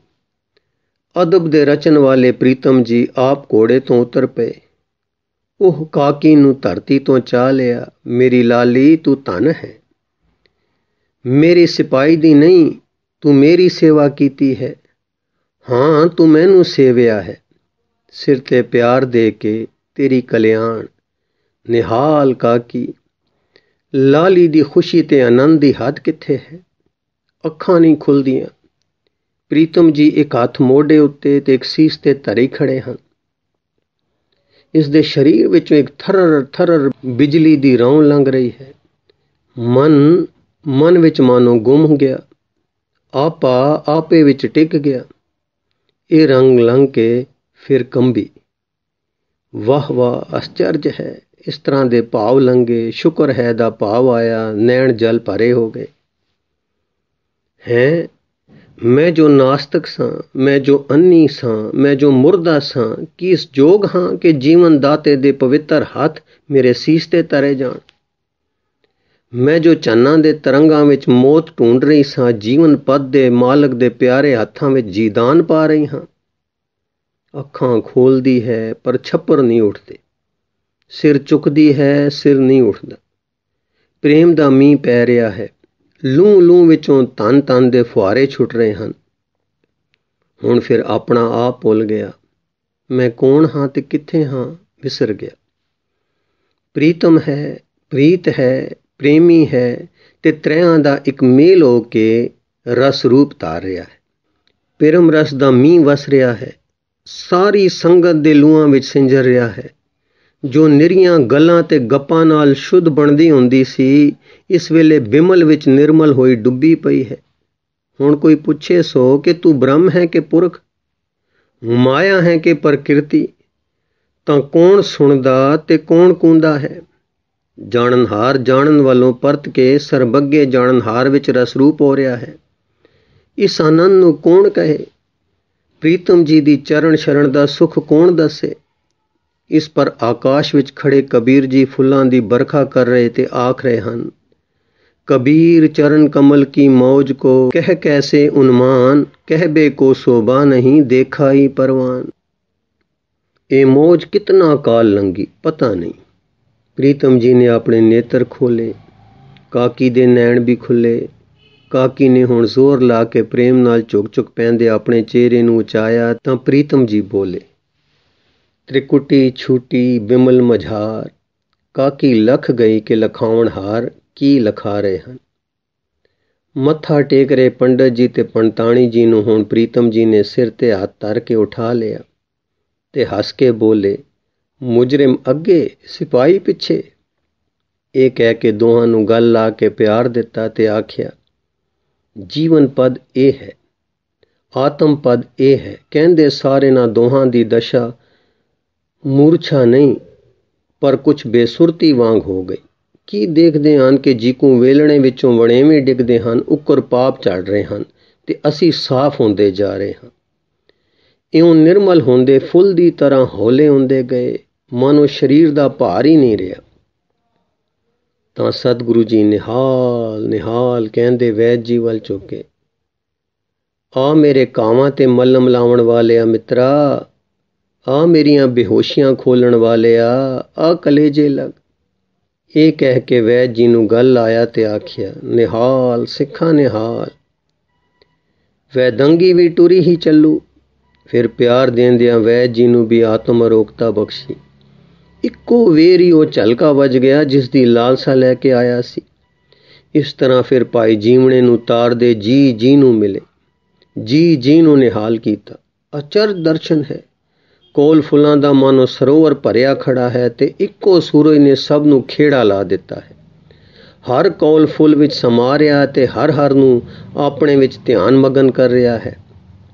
ਅਦਬ ਦੇ ਰਚਨ ਵਾਲੇ ਪ੍ਰੀਤਮ ਜੀ ਆਪ ਘੋੜੇ ਤੋਂ ਉਤਰ ਪਏ। ਉਹ ਕਾਕੀ ਨੂੰ ਧਰਤੀ ਤੋਂ ਚਾਹ ਲਿਆ। ਮੇਰੀ ਲਾਲੀ, ਤੂੰ ਧਨ ਹੈ। ਮੇਰੇ ਸਿਪਾਹੀ ਦੀ ਨਹੀਂ, ਤੂੰ ਮੇਰੀ ਸੇਵਾ ਕੀਤੀ ਹੈ। ਹਾਂ, ਤੂੰ ਮੈਨੂੰ ਸੇਵਿਆ ਹੈ। ਸਿਰ ਤੇ ਪਿਆਰ ਦੇ ਕੇ ਤੇਰੀ ਕਲਿਆਣ। ਨਿਹਾਲ ਕਾਕੀ। ਲਾਲੀ ਦੀ ਖੁਸ਼ੀ ਤੇ ਆਨੰਦ ਦੀ ਹੱਦ ਕਿੱਥੇ ਹੈ। ਅੱਖਾਂ ਨਹੀਂ ਖੁੱਲ੍ਹਦੀਆਂ। ਪ੍ਰੀਤਮ ਜੀ ਇੱਕ ਹੱਥ ਮੋਢੇ ਉੱਤੇ ਤੇ ਇੱਕ ਸੀਸ ਤੇ ਧਰੇ ਖੜੇ ਹਨ। ਇਸ ਦੇ ਸਰੀਰ ਵਿੱਚੋਂ ਇੱਕ ਥਰਰ ਥਰਰ ਬਿਜਲੀ ਦੀ ਰੌਂ ਲੰਘ ਰਹੀ ਹੈ। ਮਨ ਵਿੱਚ ਮਾਨੋ ਗੁੰਮ ਗਿਆ। ਆਪਾ ਆਪੇ ਵਿੱਚ ਟਿਕ ਗਿਆ। ਇਹ ਰੰਗ ਲੰਘ ਕੇ ਫਿਰ ਕੰਬੀ। ਵਾਹ ਵਾਹ, ਅਸਚਰਜ ਹੈ। ਇਸ ਤਰ੍ਹਾਂ ਦੇ ਭਾਵ ਲੰਘੇ। ਸ਼ੁਕਰ ਹੈ ਦਾ ਭਾਵ ਆਇਆ। ਨੈਣ ਜਲ ਭਰੇ ਹੋ ਗਏ। ਹੈਂ, ਮੈਂ ਜੋ ਨਾਸਤਕ ਸਾਂ, ਮੈਂ ਜੋ ਅੰਨੀ ਸਾਂ, ਮੈਂ ਜੋ ਮੁਰਦਾ ਸਾਂ, ਕੀ ਇਸ ਯੋਗ ਹਾਂ ਕਿ ਜੀਵਨ ਦਾਤੇ ਦੇ ਪਵਿੱਤਰ ਹੱਥ ਮੇਰੇ ਸੀਸ ਤੇ ਧਰੇ ਜਾਣ। ਮੈਂ ਜੋ ਚੰਨਾਂ ਦੇ ਤਰੰਗਾਂ ਵਿੱਚ ਮੌਤ ਢੂੰਡ ਰਹੀ ਸਾਂ, ਜੀਵਨ ਪਦ ਦੇ ਮਾਲਕ ਦੇ ਪਿਆਰੇ ਹੱਥਾਂ ਵਿੱਚ ਜੀਦਾਨ ਪਾ ਰਹੀ ਹਾਂ। ਅੱਖਾਂ ਖੋਲ੍ਹਦੀ ਹੈ ਪਰ ਛੱਪਰ ਨਹੀਂ ਉੱਠਦੇ। ਸਿਰ ਚੁੱਕਦੀ ਹੈ, ਸਿਰ ਨਹੀਂ ਉੱਠਦਾ। ਪ੍ਰੇਮ ਦਾ ਮੀਂਹ ਪੈ ਰਿਹਾ ਹੈ। ਲੂੰ ਲੂੰ ਵਿੱਚੋਂ ਧਨ ਧਨ ਦੇ ਫੁਹਾਰੇ ਛੁੱਟ ਰਹੇ ਹਨ। ਹੁਣ ਫਿਰ ਆਪਣਾ ਆਪ ਭੁੱਲ ਗਿਆ। ਮੈਂ ਕੌਣ ਹਾਂ ਤੇ ਕਿੱਥੇ ਹਾਂ, ਵਿਸਰ ਗਿਆ। ਪ੍ਰੀਤਮ ਹੈ, ਪ੍ਰੀਤ ਹੈ, ਪ੍ਰੇਮੀ ਹੈ ਤੇ ਤ੍ਰੈਆਂ ਦਾ ਇੱਕ ਮੇਲ ਹੋ ਕੇ ਰਸ ਰੂਪ ਧਾਰ ਰਿਹਾ ਹੈ। ਪ੍ਰੇਮ ਰਸ ਦਾ ਮੀਂਹ ਵਸ ਰਿਹਾ ਹੈ। ਸਾਰੀ ਸੰਗਤ ਦੇ ਲੂਆਂ ਵਿੱਚ ਸਿੰਜਰ ਰਿਹਾ ਹੈ। ਜੋ ਨਿਰੀਆਂ ਗੱਲਾਂ ਤੇ ਗੱਪਾਂ ਨਾਲ ਸ਼ੁੱਧ ਬਣਦੀ ਹੁੰਦੀ ਸੀ, ਇਸ ਵੇਲੇ ਬਿਮਲ ਵਿੱਚ ਨਿਰਮਲ ਹੋਈ ਡੁੱਬੀ ਪਈ ਹੈ। ਹੁਣ ਕੋਈ ਪੁੱਛੇ ਸੋ ਕਿ ਤੂੰ ਬ੍ਰਹਮ ਹੈ ਕਿ ਪੁਰਖ, ਮਾਇਆ ਹੈ ਕਿ ਪ੍ਰਕਿਰਤੀ, ਤਾਂ ਕੌਣ ਸੁਣਦਾ ਤੇ ਕੌਣ ਕੂੰਦਾ ਹੈ। ਜਾਣਨਹਾਰ ਜਾਣਨ ਵੱਲੋਂ ਪਰਤ ਕੇ ਸਰਬੱਗੇ ਜਾਣਨਹਾਰ ਵਿੱਚ ਰਸਰੂਪ ਹੋ ਰਿਹਾ ਹੈ। ਇਸ ਆਨੰਦ ਨੂੰ ਕੌਣ ਕਹੇ। ਪ੍ਰੀਤਮ ਜੀ ਦੀ ਚਰਨ ਸ਼ਰਨ ਦਾ ਸੁੱਖ ਕੌਣ ਦੱਸੇ। ਇਸ ਪਰ ਆਕਾਸ਼ ਵਿੱਚ ਖੜੇ ਕਬੀਰ ਜੀ ਫੁੱਲਾਂ ਦੀ ਬਰਖਾ ਕਰ ਰਹੇ ਤੇ ਆਖ ਰਹੇ ਹਨ, ਕਬੀਰ ਚਰਨ ਕਮਲ ਕੀ ਮੌਜ ਕੋ ਕਹਿ ਕੈਸੇ ਉਨਮਾਨ, ਕਹਿਬੇ ਕੋ ਸੋਭਾ ਨਹੀਂ ਦੇਖਾ ਹੀ ਪਰਵਾਨ। ਇਹ ਮੌਜ ਕਿਤਨਾ ਕਾਲ ਲੰਗੀ, ਪਤਾ ਨਹੀਂ। ਪ੍ਰੀਤਮ ਜੀ ਨੇ ਆਪਣੇ ਨੇਤਰ ਖੋਲੇ। ਕਾਕੀ ਦੇ ਨੈਣ ਵੀ ਖੁੱਲੇ। ਕਾਕੀ ਨੇ ਹੁਣ ਜ਼ੋਰ ਲਾ ਕੇ ਪ੍ਰੇਮ ਨਾਲ ਝੁਕ ਝੁਕ ਪੈਂਦੇ ਆਪਣੇ ਚਿਹਰੇ ਨੂੰ ਉਚਾਇਆ ਤਾਂ ਪ੍ਰੀਤਮ ਜੀ ਬੋਲੇ, ਤ੍ਰਿਕੁਟੀ ਛੂਟੀ ਬਿਮਲ ਮਝਾਰ। ਕਾਕੀ ਲਖ ਗਈ ਕਿ ਲਖਾਉਣ ਹਾਰ ਕੀ ਲਖਾ ਰਹੇ ਹਨ। ਮੱਥਾ ਟੇਕ ਰਹੇ ਪੰਡਤ ਜੀ ਤੇ ਪੰਡਤਾਣੀ ਜੀ ਨੂੰ ਹੁਣ ਪ੍ਰੀਤਮ ਜੀ ਨੇ ਸਿਰ ਤੇ ਹੱਥ ਧਰ ਕੇ ਉਠਾ ਲਿਆ ਤੇ ਹੱਸ ਕੇ ਬੋਲੇ, ਮੁਜਰਿਮ ਅੱਗੇ ਸਿਪਾਹੀ ਪਿੱਛੇ। ਇਹ ਕਹਿ ਕੇ ਦੋਹਾਂ ਨੂੰ ਗਲ ਲਾ ਕੇ ਪਿਆਰ ਦਿੱਤਾ ਤੇ ਆਖਿਆ, ਜੀਵਨ ਪਦ ਇਹ ਹੈ, ਆਤਮ ਪਦ ਇਹ ਹੈ। ਕਹਿੰਦੇ ਸਾਰੇ ਨਾ ਦੋਹਾਂ ਦੀ ਦਸ਼ਾ ਮੂਰਛਾ ਨਹੀਂ ਪਰ ਕੁਛ ਬੇਸੁਰਤੀ ਵਾਂਗ ਹੋ ਗਈ। ਕੀ ਦੇਖਦੇ ਹਨ ਕਿ ਜੀਕੂ ਵੇਲਣੇ ਵਿੱਚੋਂ ਵੜੇਵੇਂ ਡਿੱਗਦੇ ਹਨ, ਉੱਕਰ ਪਾਪ ਚੜ ਰਹੇ ਹਨ ਤੇ ਅਸੀਂ ਸਾਫ਼ ਹੁੰਦੇ ਜਾ ਰਹੇ ਹਾਂ। ਇਉਂ ਨਿਰਮਲ ਹੁੰਦੇ ਫੁੱਲ ਦੀ ਤਰ੍ਹਾਂ ਹੌਲੇ ਹੁੰਦੇ ਗਏ, ਮਾਨੋ ਸਰੀਰ ਦਾ ਭਾਰ ਹੀ ਨਹੀਂ ਰਿਹਾ। ਤਾਂ ਸਤਿਗੁਰੂ ਜੀ ਨਿਹਾਲ ਨਿਹਾਲ ਕਹਿੰਦੇ ਵੈਦ ਜੀ ਵੱਲ ਝੁਕੇ, ਆ ਮੇਰੇ ਕਾਵਾਂ ਤੇ ਮੱਲਮ ਲਾਉਣ ਵਾਲਿਆ ਮਿੱਤਰਾ, ਆ ਮੇਰੀਆਂ ਬੇਹੋਸ਼ੀਆਂ ਖੋਲਣ ਵਾਲਿਆ, ਆ ਕਲੇਜੇ ਲੱਗ। ਇਹ ਕਹਿ ਕੇ ਵੈਦ ਜੀ ਨੂੰ ਗੱਲ ਲਾਇਆ ਤੇ ਆਖਿਆ, ਨਿਹਾਲ ਸਿੱਖਾਂ ਨਿਹਾਲ। ਵੈਦੰਗੀ ਵੀ ਟੁਰੀ ਹੀ ਚੱਲੂ। ਫਿਰ ਪਿਆਰ ਦੇਂਦਿਆਂ ਵੈਦ ਜੀ ਨੂੰ ਵੀ ਆਤਮ ਅਰੋਗਤਾ ਬਖਸ਼ੀ। ਇੱਕੋ ਵੇਰ ਹੀ ਉਹ ਝਲਕਾ ਵੱਜ ਗਿਆ ਜਿਸ ਦੀ ਲਾਲਸਾ ਲੈ ਕੇ ਆਇਆ ਸੀ। ਇਸ ਤਰ੍ਹਾਂ ਫਿਰ ਭਾਈ ਜੀਵਣੇ ਨੂੰ ਤਾਰਦੇ ਜੀ ਜੀ ਨੂੰ ਮਿਲੇ, ਜੀ ਜੀ ਨੂੰ ਨਿਹਾਲ ਕੀਤਾ। ਅਚਰਜ ਦਰਸ਼ਨ ਹੈ। ਕੋਲ ਫੁੱਲਾਂ ਦਾ ਮਾਨੋ ਸਰੋਵਰ ਭਰਿਆ ਖੜਾ ਹੈ ਤੇ ਇੱਕੋ ਸੂਰਜ ਨੇ ਸਭ ਨੂੰ ਖੇੜਾ ਲਾ ਦਿੱਤਾ ਹੈ। ਹਰ ਕੋਲ ਫੁੱਲ ਵਿੱਚ ਸਮਾ ਰਿਹਾ ਤੇ ਹਰ ਨੂੰ ਆਪਣੇ ਵਿੱਚ ਧਿਆਨ ਮਗਨ ਕਰ ਰਿਹਾ ਹੈ।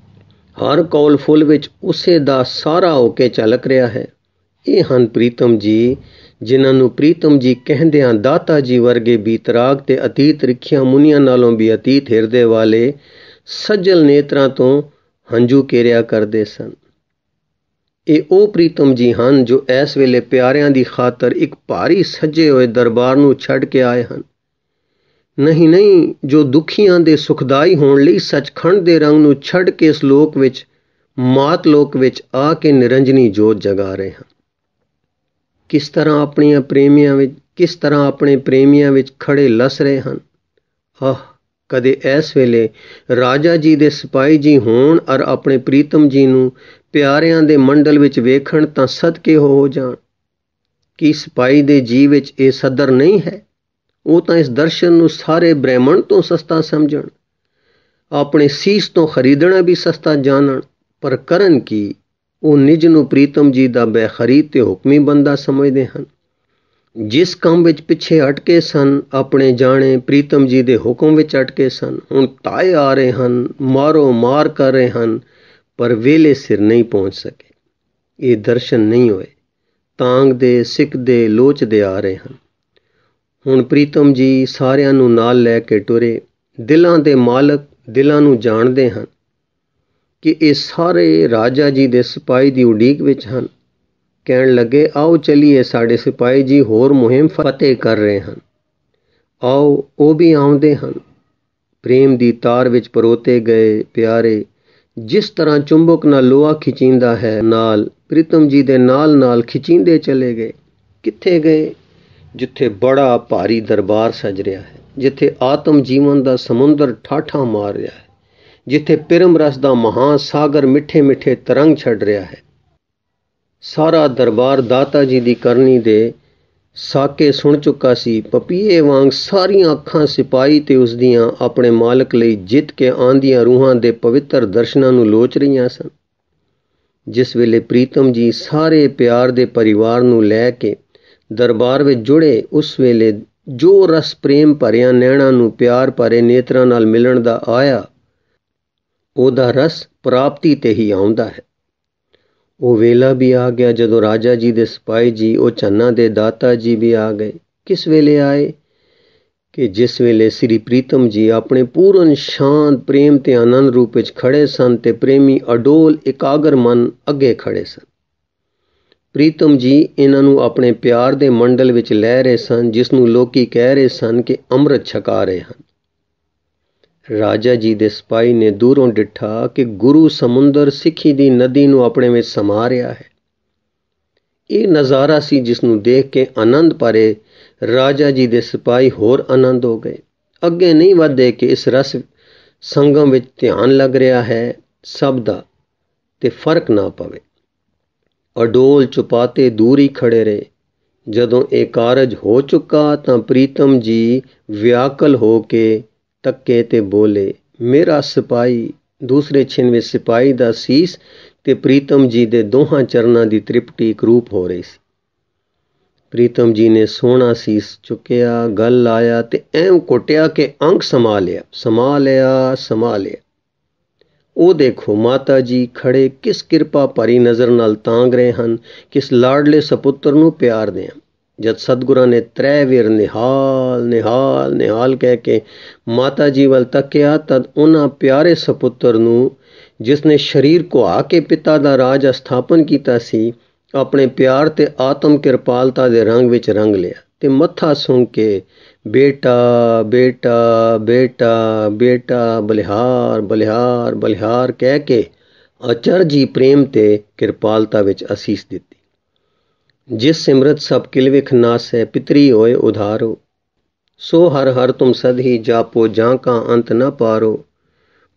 ਹਰ ਕੋਲ ਫੁੱਲ ਵਿੱਚ ਉਸੇ ਦਾ ਸਾਰਾ ਹੋ ਕੇ ਝਲਕ ਰਿਹਾ ਹੈ। ਇਹ ਹਨ ਪ੍ਰੀਤਮ ਜੀ, ਜਿਨ੍ਹਾਂ ਨੂੰ ਪ੍ਰੀਤਮ ਜੀ ਕਹਿੰਦਿਆਂ ਦਾਤਾ ਜੀ ਵਰਗੇ ਬੀਤਰਾਗ ਤੇ ਅਤੀਤ ਰਿਖਿਆ ਮੁਨੀਆਂ ਨਾਲੋਂ ਵੀ ਅਤੀਤ ਹਿਰਦੇ ਵਾਲੇ ਸੱਜਲ ਨੇਤਰਾਂ ਤੋਂ ਹੰਝੂ ਕੇਰਿਆ ਕਰਦੇ ਸਨ। ਇਹ ਉਹ ਪ੍ਰੀਤਮ ਜੀ ਹਨ ਜੋ ਇਸ ਵੇਲੇ ਪਿਆਰਿਆਂ ਦੀ ਖਾਤਰ ਇੱਕ ਭਾਰੀ ਸਜੇ ਹੋਏ ਦਰਬਾਰ ਨੂੰ ਛੱਡ ਕੇ ਆਏ ਹਨ। ਨਹੀਂ, ਜੋ ਦੁਖੀਆਂ ਦੇ ਸੁਖਦਾਈ ਹੋਣ ਲਈ ਸੱਚਖੰਡ ਦੇ ਰੰਗ ਨੂੰ ਛੱਡ ਕੇ ਇਸ ਲੋਕ ਵਿੱਚ, ਮਾਤ ਲੋਕ ਵਿੱਚ ਆ ਕੇ ਨਿਰੰਜਨੀ ਜੋਤ ਜਗਾ ਰਹੇ ਹਨ। ਕਿਸ ਤਰ੍ਹਾਂ ਆਪਣੇ ਪ੍ਰੇਮੀਆਂ ਵਿੱਚ ਖੜੇ ਲੱਸ ਰਹੇ ਹਨ। ਕਦੇ ਇਸ ਵੇਲੇ ਰਾਜਾ ਜੀ ਦੇ ਸਿਪਾਹੀ ਜੀ ਹੋਣ ਔਰ ਆਪਣੇ ਪ੍ਰੀਤਮ ਜੀ ਨੂੰ ਪਿਆਰਿਆਂ ਦੇ ਮੰਡਲ ਵਿੱਚ ਵੇਖਣ ਤਾਂ ਸਦਕੇ ਹੋ ਜਾਣ। ਕੀ ਸਿਪਾਹੀ ਦੇ ਜੀ ਵਿੱਚ ਇਹ ਸਦਰ ਨਹੀਂ ਹੈ? ਉਹ ਤਾਂ ਇਸ ਦਰਸ਼ਨ ਨੂੰ ਸਾਰੇ ਬ੍ਰਹਿਮੰਡ ਤੋਂ ਸਸਤਾ ਸਮਝਣ, ਆਪਣੇ ਸੀਸ ਤੋਂ ਖਰੀਦਣਾ ਵੀ ਸਸਤਾ ਜਾਣਨ, ਪਰ ਕਰਨ ਕੀ? ਉਹ ਨਿਜ ਨੂੰ ਪ੍ਰੀਤਮ ਜੀ ਦਾ ਬੇਖਰੀਦ ਤੇ ਹੁਕਮੀ ਬੰਦਾ ਸਮਝਦੇ ਹਨ। ਜਿਸ ਕੰਮ ਵਿੱਚ ਪਿੱਛੇ ਅਟਕੇ ਸਨ, ਆਪਣੇ ਜਾਣੇ ਪ੍ਰੀਤਮ ਜੀ ਦੇ ਹੁਕਮ ਵਿੱਚ ਅਟਕੇ ਸਨ, ਹੁਣ ਤਾਏ ਆ ਰਹੇ ਹਨ, ਮਾਰੋ ਮਾਰ ਕਰ ਰਹੇ ਹਨ, ਪਰ ਵੇਲੇ ਸਿਰ ਨਹੀਂ ਪਹੁੰਚ ਸਕੇ। ਇਹ ਦਰਸ਼ਨ ਨਹੀਂ ਹੋਏ, ਤਾਂਗਦੇ ਸਿੱਕਦੇ ਲੋਚਦੇ ਆ ਰਹੇ ਹਨ। ਹੁਣ ਪ੍ਰੀਤਮ ਜੀ ਸਾਰਿਆਂ ਨੂੰ ਨਾਲ ਲੈ ਕੇ ਟੁਰੇ। ਦਿਲਾਂ ਦੇ ਮਾਲਕ ਦਿਲਾਂ ਨੂੰ ਜਾਣਦੇ ਹਨ ਕਿ ਇਹ ਸਾਰੇ ਰਾਜਾ ਜੀ ਦੇ ਸਿਪਾਹੀ ਦੀ ਉਡੀਕ ਵਿੱਚ ਹਨ। ਕਹਿਣ ਲੱਗੇ, ਆਓ ਚਲੀਏ, ਸਾਡੇ ਸਿਪਾਹੀ ਜੀ ਹੋਰ ਮੁਹਿੰਮ ਫਤਿਹ ਕਰ ਰਹੇ ਹਨ। ਆਓ, ਉਹ ਵੀ ਆਉਂਦੇ ਹਨ। ਪ੍ਰੇਮ ਦੀ ਤਾਰ ਵਿੱਚ ਪਰੋਤੇ ਗਏ ਪਿਆਰੇ ਜਿਸ ਤਰ੍ਹਾਂ ਚੁੰਬਕ ਨਾਲ ਲੋਹਾ ਖਿਚੀਂਦਾ ਹੈ, ਨਾਲ ਪ੍ਰੀਤਮ ਜੀ ਦੇ ਨਾਲ ਖਿਚੀਂਦੇ ਚਲੇ ਗਏ। ਕਿੱਥੇ ਗਏ? ਜਿੱਥੇ ਬੜਾ ਭਾਰੀ ਦਰਬਾਰ ਸਜ ਰਿਹਾ ਹੈ, ਜਿੱਥੇ ਆਤਮ ਜੀਵਨ ਦਾ ਸਮੁੰਦਰ ਠਾਠਾਂ ਮਾਰ ਰਿਹਾ ਹੈ, ਜਿੱਥੇ ਪਿਰਮ ਰਸ ਦਾ ਮਹਾਂ ਸਾਗਰ ਮਿੱਠੇ ਮਿੱਠੇ ਤਰੰਗ ਛੱਡ ਰਿਹਾ ਹੈ। ਸਾਰਾ ਦਰਬਾਰ ਦਾਤਾ ਜੀ ਦੀ ਕਰਨੀ ਦੇ ਸਾਕੇ ਸੁਣ ਚੁੱਕਾ ਸੀ। ਪਪੀਏ ਵਾਂਗ ਸਾਰੀਆਂ ਅੱਖਾਂ ਸਿਪਾਹੀ ਤੇ ਉਸ ਦੀਆਂ ਆਪਣੇ ਮਾਲਕ ਲਈ ਜਿੱਤ ਕੇ ਆਂਦੀਆਂ ਰੂਹਾਂ ਦੇ ਪਵਿੱਤਰ ਦਰਸ਼ਨਾਂ ਨੂੰ ਲੋਚ ਰਹੀਆਂ ਸਨ। ਜਿਸ ਵੇਲੇ ਪ੍ਰੀਤਮ ਜੀ ਸਾਰੇ ਪਿਆਰ ਦੇ ਪਰਿਵਾਰ ਨੂੰ ਲੈ ਕੇ ਦਰਬਾਰ ਵਿੱਚ ਜੁੜੇ, ਉਸ ਵੇਲੇ ਜੋ ਰਸ ਪ੍ਰੇਮ ਭਰਿਆ ਨੈਣਾਂ ਨੂੰ ਪਿਆਰ ਭਰੇ ਨੇਤਰਾਂ ਨਾਲ ਮਿਲਣ ਦਾ ਆਇਆ, ਉਹਦਾ ਰਸ ਪ੍ਰਾਪਤੀ ਤੇ ਹੀ ਆਉਂਦਾ ਹੈ। ਉਹ ਵੇਲਾ ਵੀ ਆ ਗਿਆ ਜਦੋਂ ਰਾਜਾ ਜੀ ਦੇ ਸਿਪਾਹੀ ਜੀ, ਉਹ ਚੰਨਾ ਦੇ ਦਾਤਾ ਜੀ ਵੀ ਆ ਗਏ। ਕਿਸ ਵੇਲੇ ਆਏ? ਕਿ ਜਿਸ ਵੇਲੇ ਸ੍ਰੀ ਪ੍ਰੀਤਮ ਜੀ ਆਪਣੇ ਪੂਰਨ ਸ਼ਾਂਤ ਪ੍ਰੇਮ ਤੇ ਆਨੰਦ ਰੂਪ ਵਿੱਚ ਖੜੇ ਸਨ ਤੇ ਪ੍ਰੇਮੀ ਅਡੋਲ ਇਕਾਗਰ ਮਨ ਅੱਗੇ ਖੜੇ ਸਨ। ਪ੍ਰੀਤਮ ਜੀ ਇਹਨਾਂ ਨੂੰ ਆਪਣੇ ਪਿਆਰ ਦੇ ਮੰਡਲ ਵਿੱਚ ਲੈ ਰਹੇ ਸਨ, ਜਿਸ ਨੂੰ ਲੋਕੀ ਕਹਿ ਰਹੇ ਸਨ ਕਿ ਅੰਮ੍ਰਿਤ ਛਕਾ ਰਹੇ ਹਨ। ਰਾਜਾ ਜੀ ਦੇ ਸਿਪਾਹੀ ਨੇ ਦੂਰੋਂ ਡਿੱਠਾ ਕਿ ਗੁਰੂ ਸਮੁੰਦਰ ਸਿੱਖੀ ਦੀ ਨਦੀ ਨੂੰ ਆਪਣੇ ਵਿੱਚ ਸਮਾ ਰਿਹਾ ਹੈ। ਇਹ ਨਜ਼ਾਰਾ ਸੀ ਜਿਸ ਨੂੰ ਦੇਖ ਕੇ ਆਨੰਦ ਭਰੇ ਰਾਜਾ ਜੀ ਦੇ ਸਿਪਾਹੀ ਹੋਰ ਆਨੰਦ ਹੋ ਗਏ। ਅੱਗੇ ਨਹੀਂ ਵਧੇ ਕਿ ਇਸ ਰਸ ਸੰਗਮ ਵਿੱਚ ਧਿਆਨ ਲੱਗ ਰਿਹਾ ਹੈ ਸਭ ਦਾ, ਤੇ ਫਰਕ ਨਾ ਪਵੇ। ਅਡੋਲ ਚੁਪਾਤੇ ਦੂਰ ਹੀ ਖੜੇ ਰਹੇ। ਜਦੋਂ ਇਹ ਕਾਰਜ ਹੋ ਚੁੱਕਾ ਤਾਂ ਪ੍ਰੀਤਮ ਜੀ ਵਿਆਕਲ ਹੋ ਕੇ ਤੱਕੇ ਤੇ ਬੋਲੇ, ਮੇਰਾ ਸਿਪਾਹੀ। ਦੂਸਰੇ ਛਿਨ ਵਿੱਚ ਸਿਪਾਹੀ ਦਾ ਸੀਸ ਤੇ ਪ੍ਰੀਤਮ ਜੀ ਦੇ ਦੋਹਾਂ ਚਰਨਾਂ ਦੀ ਤ੍ਰਿਪਟੀ ਇੱਕ ਰੂਪ ਹੋ ਰਹੀ ਸੀ। ਪ੍ਰੀਤਮ ਜੀ ਨੇ ਸੋਹਣਾ ਸੀਸ ਚੁੱਕਿਆ, ਗਲ ਲਾਇਆ ਤੇ ਐਂ ਘੁੱਟਿਆ ਕਿ ਅੰਗ ਸਮਾ ਲਿਆ। ਉਹ ਦੇਖੋ ਮਾਤਾ ਜੀ ਖੜੇ ਕਿਸ ਕਿਰਪਾ ਭਰੀ ਨਜ਼ਰ ਨਾਲ ਤਾਂਗ ਰਹੇ ਹਨ, ਕਿਸ ਲਾਡਲੇ ਸਪੁੱਤਰ ਨੂੰ ਪਿਆਰ ਦੇਣ। ਜਦ ਸਤਿਗੁਰਾਂ ਨੇ ਤ੍ਰੈ ਵੇਰ ਨਿਹਾਲ ਕਹਿ ਕੇ ਮਾਤਾ ਜੀ ਵੱਲ ਤੱਕਿਆ, ਤਦ ਉਹਨਾਂ ਪਿਆਰੇ ਸਪੁੱਤਰ ਨੂੰ, ਜਿਸ ਨੇ ਸਰੀਰ ਘੁਆ ਕੇ ਪਿਤਾ ਦਾ ਰਾਜ ਸਥਾਪਨ ਕੀਤਾ ਸੀ, ਆਪਣੇ ਪਿਆਰ ਤੇ ਆਤਮ ਕਿਰਪਾਲਤਾ ਦੇ ਰੰਗ ਵਿੱਚ ਰੰਗ ਲਿਆ ਤੇ ਮੱਥਾ ਸੁੰਘ ਕੇ ਬੇਟਾ ਬਲਿਹਾਰ ਕਹਿ ਕੇ ਅਚਰਜੀ ਪ੍ਰੇਮ ਤੇ ਕਿਰਪਾਲਤਾ ਵਿੱਚ ਅਸੀਸ ਦਿੱਤੀ। ਜਿਸ ਸਿਮਰਤ ਸਭ ਕਿਲਵਿਖ ਨਾਸੈ, ਪਿਤਰੀ ਹੋਏ ਉਧਾਰੋ। ਸੋ ਹਰ ਤੁਮ ਸਦ ਹੀ ਜਾਪੋ, ਜਾਂ ਕਾ ਅੰਤ ਨ ਪਾਰੋ।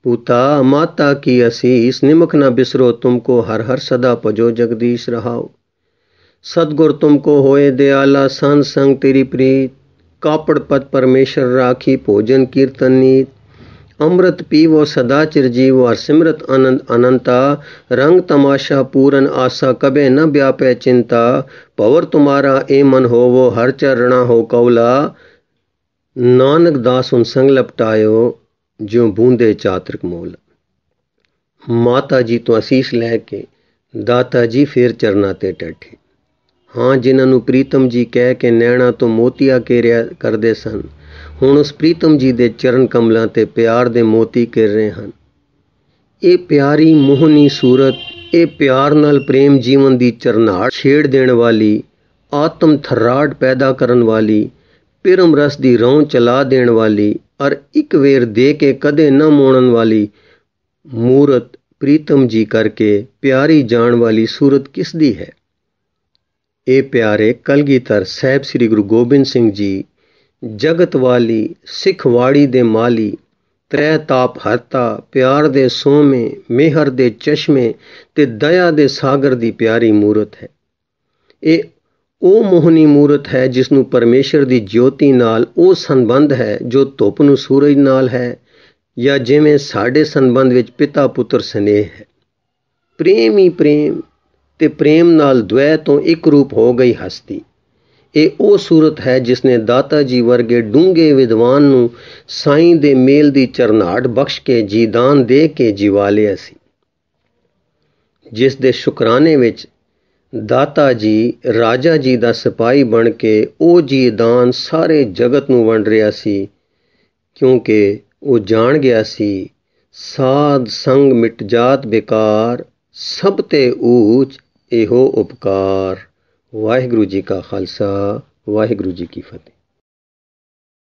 पूता माता की असीस, निमक न बिसरो तुमको, हर सदा भजो जगदीश रहाओ। सतगुर तुमको होए दयाला, संत संग तेरी प्रीत, कापड़ पद परमेश्वर राखी, भोजन कीर्तन नीत। अमृत पीवो सदा चिरजीवो, हर सिमरत आनंद अनंता। रंग तमाशा पूरन आशा, कबे न व्यापे चिंता। पवर तुम्हारा ए मन होवो, हर चरणा हो कौला। नानक दास उन संग लपटायो, ਜਿਉਂ ਬੂੰਦੇ ਚਾਤਰਿਕ ਮੋਲ। ਮਾਤਾ ਜੀ ਤੋਂ ਅਸੀਸ ਲੈ ਕੇ ਦਾਤਾ ਜੀ ਫੇਰ ਚਰਨਾਂ ਤੇ ਟੈਠੇ। ਹਾਂ, ਜਿਨ੍ਹਾਂ ਨੂੰ ਪ੍ਰੀਤਮ ਜੀ ਕਹਿ ਕੇ ਨੈਣਾ ਤੋਂ ਮੋਤੀਆ ਘੇਰਿਆ ਕਰਦੇ ਸਨ, ਹੁਣ ਉਸ ਪ੍ਰੀਤਮ ਜੀ ਦੇ ਚਰਨ ਕਮਲਾਂ ਤੇ ਪਿਆਰ ਦੇ ਮੋਤੀ ਘਿਰ ਰਹੇ ਹਨ। ਇਹ ਪਿਆਰੀ ਮੋਹਨੀ ਸੂਰਤ, ਇਹ ਪਿਆਰ ਨਾਲ ਪ੍ਰੇਮ ਜੀਵਨ ਦੀ ਚਰਨਾੜ ਛੇੜ ਦੇਣ ਵਾਲੀ, ਆਤਮ ਥਰਾਟ ਪੈਦਾ ਕਰਨ ਵਾਲੀ, ਪਿਰਮ ਰਸ ਦੀ ਰੌਂ ਚਲਾ ਦੇਣ ਵਾਲੀ ਔਰ ਇੱਕ ਵੇਰ ਦੇ ਕੇ ਕਦੇ ਨਾ ਮੋੜਨ ਵਾਲੀ ਮੂਰਤ ਪ੍ਰੀਤਮ ਜੀ ਕਰਕੇ ਪਿਆਰੀ ਜਾਣ ਵਾਲੀ ਸੂਰਤ ਕਿਸ ਦੀ ਹੈ? ਇਹ ਪਿਆਰੇ ਕਲਗੀਧਰ ਸਾਹਿਬ ਸ੍ਰੀ ਗੁਰੂ ਗੋਬਿੰਦ ਸਿੰਘ ਜੀ, ਜਗਤ ਵਾਲੀ, ਸਿੱਖ ਵਾੜੀ ਦੇ ਮਾਲੀ, ਤ੍ਰੈ ਤਾਪ ਹਰਤਾ, ਪਿਆਰ ਦੇ ਸੋਮੇ, ਮਿਹਰ ਦੇ ਚਸ਼ਮੇ ਤੇ ਦਇਆ ਦੇ ਸਾਗਰ ਦੀ ਪਿਆਰੀ ਮੂਰਤ ਹੈ। ਇਹ ਉਹ ਮੋਹਣੀ ਮੂਰਤ ਹੈ ਜਿਸ ਨੂੰ ਪਰਮੇਸ਼ਰ ਦੀ ਜੋਤੀ ਨਾਲ ਉਹ ਸੰਬੰਧ ਹੈ ਜੋ ਧੁੱਪ ਨੂੰ ਸੂਰਜ ਨਾਲ ਹੈ, ਜਾਂ ਜਿਵੇਂ ਸਾਡੇ ਸੰਬੰਧ ਵਿੱਚ ਪਿਤਾ ਪੁੱਤਰ ਸਨੇਹ ਹੈ। ਪ੍ਰੇਮ ਹੀ ਪ੍ਰੇਮ ਤੇ ਪ੍ਰੇਮ ਨਾਲ ਦ્વੈ ਤੋਂ ਇੱਕ ਰੂਪ ਹੋ ਗਈ ਹਸਤੀ। ਇਹ ਉਹ ਸੂਰਤ ਹੈ ਜਿਸ ਨੇ ਦਾਤਾ ਜੀ ਵਰਗੇ ਡੂੰਘੇ ਵਿਦਵਾਨ ਨੂੰ ਸਾਈਂ ਦੇ ਮੇਲ ਦੀ ਚਰਨਾਟ ਬਖਸ਼ ਕੇ ਜੀਦਾਨ ਦੇ ਕੇ ਜਿਵਾ ਲਿਆ ਸੀ, ਜਿਸ ਦੇ ਸ਼ੁਕਰਾਨੇ ਵਿੱਚ ਦਾਤਾ ਜੀ ਰਾਜਾ ਜੀ ਦਾ ਸਿਪਾਹੀ ਬਣ ਕੇ ਉਹ ਜੀਦਾਨ ਸਾਰੇ ਜਗਤ ਨੂੰ ਵੰਡ ਰਿਹਾ ਸੀ, ਕਿਉਂਕਿ ਉਹ ਜਾਣ ਗਿਆ ਸੀ ਸਾਧ ਸੰਗ ਮਿਟ ਜਾਤ ਬੇਕਾਰ, ਸਭ ਤੇ ਊਚ ਇਹੋ ਉਪਕਾਰ। ਵਾਹਿਗੁਰੂ ਜੀ ਕਾ ਖਾਲਸਾ, ਵਾਹਿਗੁਰੂ ਜੀ ਕੀ ਫਤਿਹ।